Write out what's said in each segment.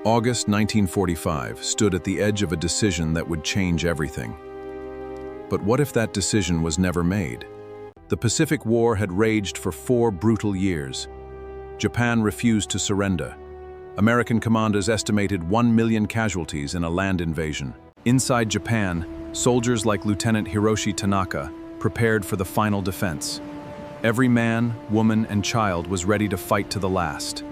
August 1945 stood at the edge of a decision that would change everything. But what if that decision was never made? The Pacific War had raged for 4 brutal years. Japan refused to surrender. American commanders estimated 1 million casualties in a land invasion. Inside Japan, soldiers like Lieutenant Hiroshi Tanaka prepared for the final defense. Every man, woman, and child was ready to fight to the last.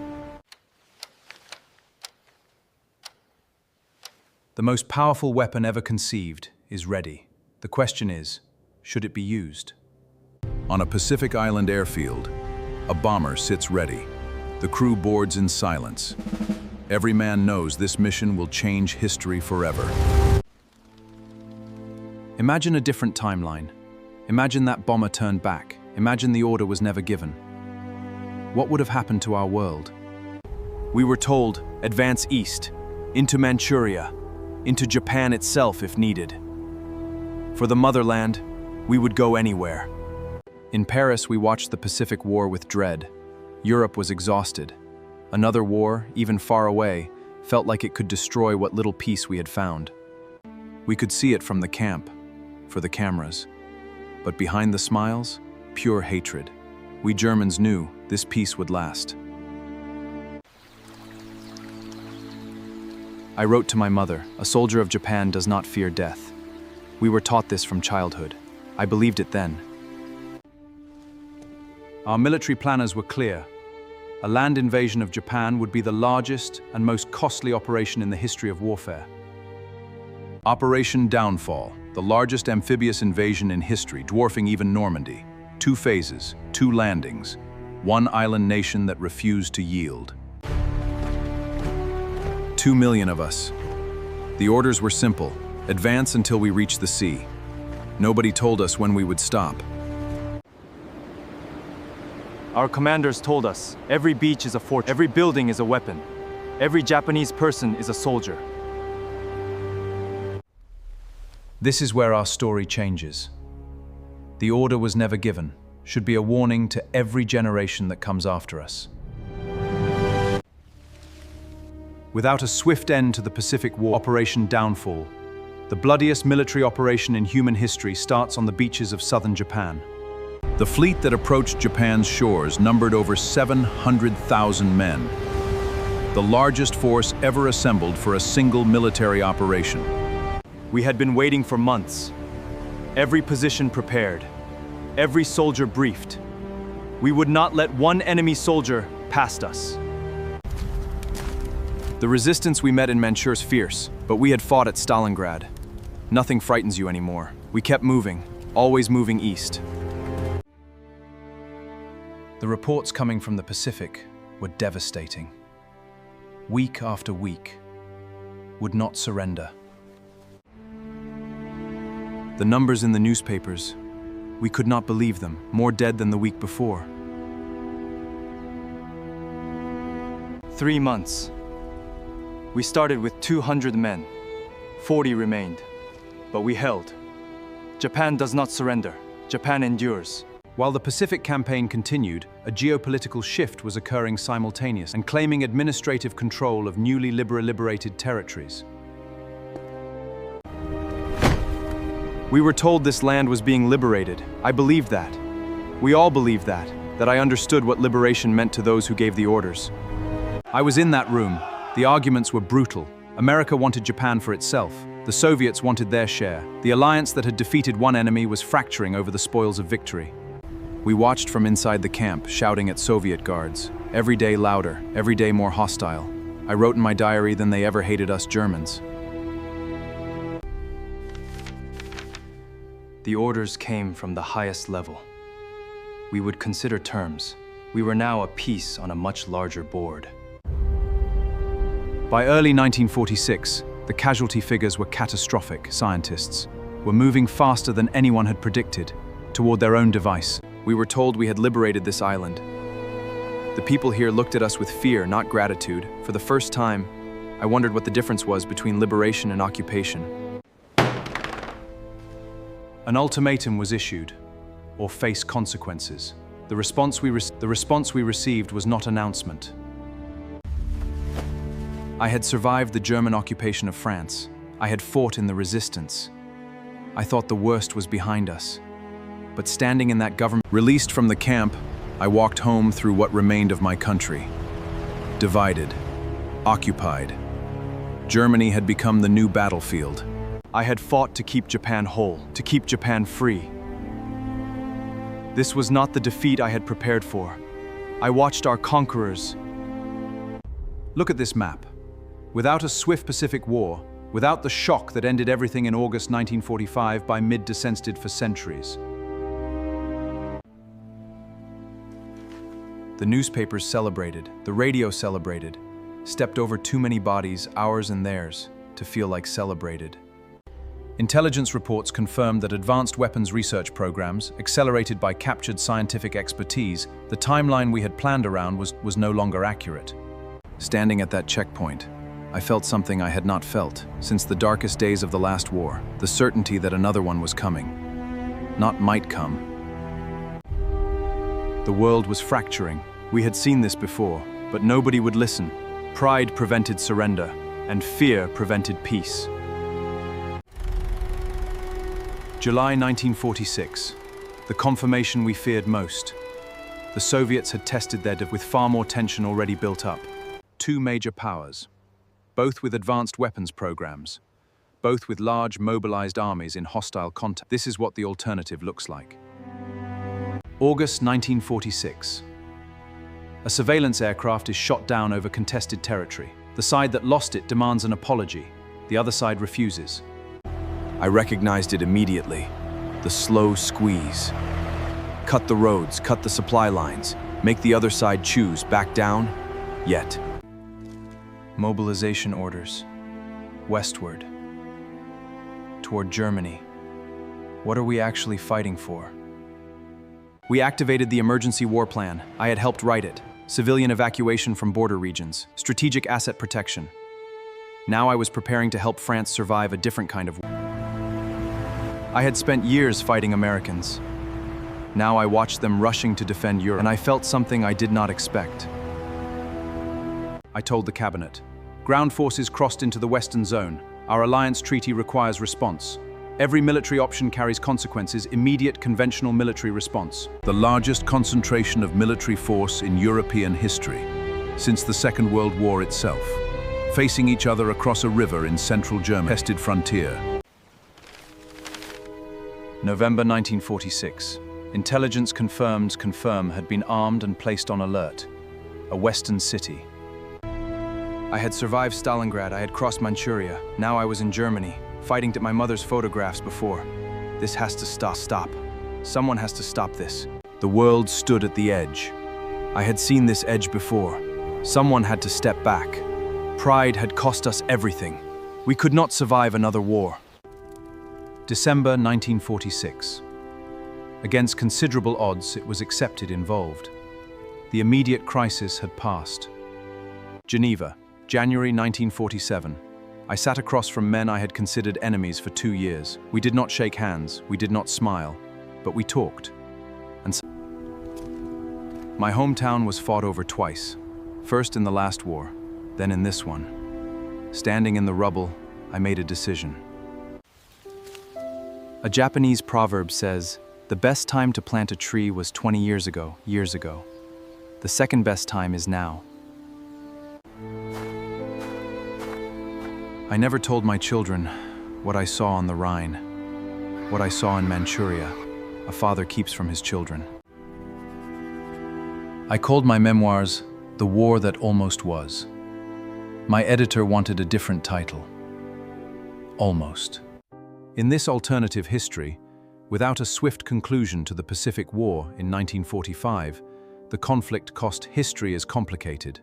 The most powerful weapon ever conceived is ready. The question is, should it be used? On a Pacific Island airfield, a bomber sits ready. The crew boards in silence. Every man knows this mission will change history forever. Imagine a different timeline. Imagine that bomber turned back. Imagine the order was never given. What would have happened to our world? We were told, advance east, into Manchuria, into Japan itself if needed. For the motherland, we would go anywhere. In Paris, we watched the Pacific War with dread. Europe was exhausted. Another war, even far away, felt like it could destroy what little peace we had found. We could see it from the camp, for the cameras. But behind the smiles, pure hatred. We Germans knew this peace would last. I wrote to my mother, a soldier of Japan does not fear death. We were taught this from childhood. I believed it then. Our military planners were clear. A land invasion of Japan would be the largest and most costly operation in the history of warfare. Operation Downfall, the largest amphibious invasion in history, dwarfing even Normandy. 2 phases, 2 landings, 1 island nation that refused to yield. 2 million of us. The orders were simple: advance until we reach the sea. Nobody told us when we would stop. Our commanders told us, every beach is a fortress, every building is a weapon, every Japanese person is a soldier. This is where our story changes. The order was never given, should be a warning to every generation that comes after us. Without a swift end to the Pacific War, Operation Downfall, the bloodiest military operation in human history, starts on the beaches of southern Japan. The fleet that approached Japan's shores numbered over 700,000 men, the largest force ever assembled for a single military operation. We had been waiting for months. Every position prepared, every soldier briefed. We would not let one enemy soldier past us. The resistance we met in Manchuria was fierce, but we had fought at Stalingrad. Nothing frightens you anymore. We kept moving, always moving east. The reports coming from the Pacific were devastating. Week after week, would not surrender. The numbers in the newspapers, we could not believe them, more dead than the week before. 3 months. We started with 200 men. 40 remained. But we held. Japan does not surrender. Japan endures. While the Pacific campaign continued, a geopolitical shift was occurring simultaneously and claiming administrative control of newly liberated territories. We were told this land was being liberated. I believed that. We all believed that I understood what liberation meant to those who gave the orders. I was in that room. The arguments were brutal. America wanted Japan for itself. The Soviets wanted their share. The alliance that had defeated one enemy was fracturing over the spoils of victory. We watched from inside the camp, shouting at Soviet guards. Every day louder, every day more hostile. I wrote in my diary, "Than they ever hated us Germans." The orders came from the highest level. We would consider terms. We were now a piece on a much larger board. By early 1946, the casualty figures were catastrophic. Scientists were moving faster than anyone had predicted toward their own device. We were told we had liberated this island. The people here looked at us with fear, not gratitude. For the first time, I wondered what the difference was between liberation and occupation. An ultimatum was issued, or face consequences. The response we received was not announcement. I had survived the German occupation of France. I had fought in the resistance. I thought the worst was behind us. But standing in that government... Released from the camp, I walked home through what remained of my country. Divided. Occupied. Germany had become the new battlefield. I had fought to keep Japan whole, to keep Japan free. This was not the defeat I had prepared for. I watched our conquerors. Look at this map. Without a swift Pacific War, without the shock that ended everything in August 1945, by mid-descended for centuries. The newspapers celebrated, the radio celebrated, stepped over too many bodies, ours and theirs, to feel like celebrated. Intelligence reports confirmed that advanced weapons research programs, accelerated by captured scientific expertise, the timeline we had planned around was no longer accurate. Standing at that checkpoint, I felt something I had not felt since the darkest days of the last war, the certainty that another one was coming. Not might come. The world was fracturing. We had seen this before, but nobody would listen. Pride prevented surrender, and fear prevented peace. July 1946, the confirmation we feared most. The Soviets had tested their with far more tension already built up. Two major powers, both with advanced weapons programs, both with large mobilized armies in hostile contact. This is what the alternative looks like. August 1946. A surveillance aircraft is shot down over contested territory. The side that lost it demands an apology. The other side refuses. I recognized it immediately. The slow squeeze. Cut the roads, cut the supply lines, make the other side choose, back down, yet. Mobilization orders. Westward. Toward Germany. What are we actually fighting for? We activated the emergency war plan. I had helped write it. Civilian evacuation from border regions. Strategic asset protection. Now I was preparing to help France survive a different kind of war. I had spent years fighting Americans. Now I watched them rushing to defend Europe, and I felt something I did not expect. I told the cabinet. Ground forces crossed into the Western Zone. Our alliance treaty requires response. Every military option carries consequences, immediate conventional military response. The largest concentration of military force in European history, since the Second World War itself, facing each other across a river in central Germany. Tested frontier. November 1946. Intelligence confirmed had been armed and placed on alert. A Western city. I had survived Stalingrad, I had crossed Manchuria. Now I was in Germany, fighting at my mother's photographs before. This has to stop. Someone has to stop this. The world stood at the edge. I had seen this edge before. Someone had to step back. Pride had cost us everything. We could not survive another war. December 1946. Against considerable odds, it was accepted involved. The immediate crisis had passed. Geneva, January 1947. I sat across from men I had considered enemies for 2 years. We did not shake hands, we did not smile, but we talked. And my hometown was fought over twice. First in the last war, then in this one. Standing in the rubble, I made a decision. A Japanese proverb says, "The best time to plant a tree was 20 years ago. The second best time is now." I never told my children what I saw on the Rhine, what I saw in Manchuria, a father keeps from his children. I called my memoirs "The War That Almost Was." My editor wanted a different title. Almost. In this alternative history, without a swift conclusion to the Pacific War in 1945, the conflict cost history is complicated.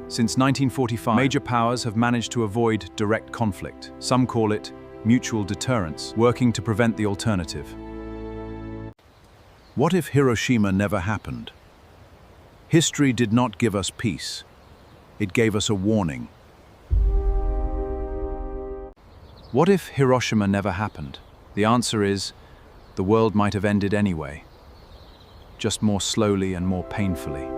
Since 1945, major powers have managed to avoid direct conflict. Some call it mutual deterrence, working to prevent the alternative. What if Hiroshima never happened? History did not give us peace. It gave us a warning. What if Hiroshima never happened? The answer is, the world might have ended anyway, just more slowly and more painfully.